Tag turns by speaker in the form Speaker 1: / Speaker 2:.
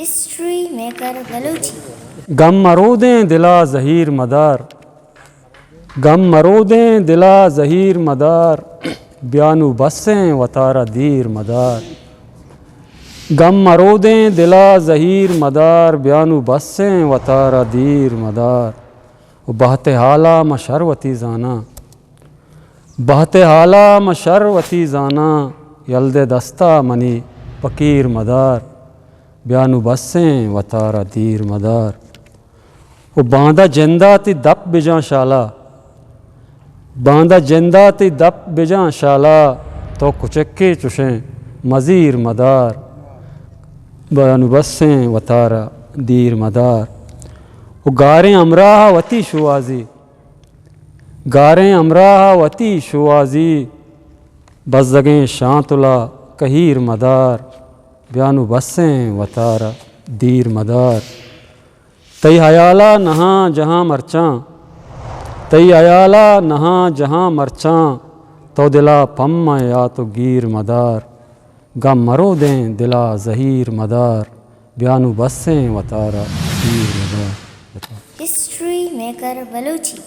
Speaker 1: History maker Balochi.
Speaker 2: गम मरोदें दिला ज़हीर मदार, गम मरोदें दिला ज़हीर मदार, ब्यानु बसें वतारा दीर मदार। गम मरोदें दिला ज़हीर मदार, ब्यानु बसें वतारा दीर मदार। बहते हाला मशरवती जाना, बहते हाला मशरवती जाना, यल्दे दस्ता मनी फ़कीर मदार, ब्यानु बसें वतारा दीर मदार। वो बांदा जिंदा ती दप बिजा शाला, बांदा जिंदा ती दप बिजा शाला, तो कुचक्के चुशें मज़ीर मदार, ब्यानु बसें वतारा दीर मदार। वो गारें अमराह वती शुआजी, गारें अमराह वती शुआजी, बज़गें शांतुला कहीर मदार, ब्यानु बसें वतारा दीर मदार। तई हयाला नहाँ जहाँ मरचां, तई अयाला नहाँ जहाँ मरचां, तो दिला पम्मा या तो गीर मदार। गम मरो दें दिला ज़हीर मदार, ब्यानु बसें वतारा दीर मदार।
Speaker 1: History maker Balochi.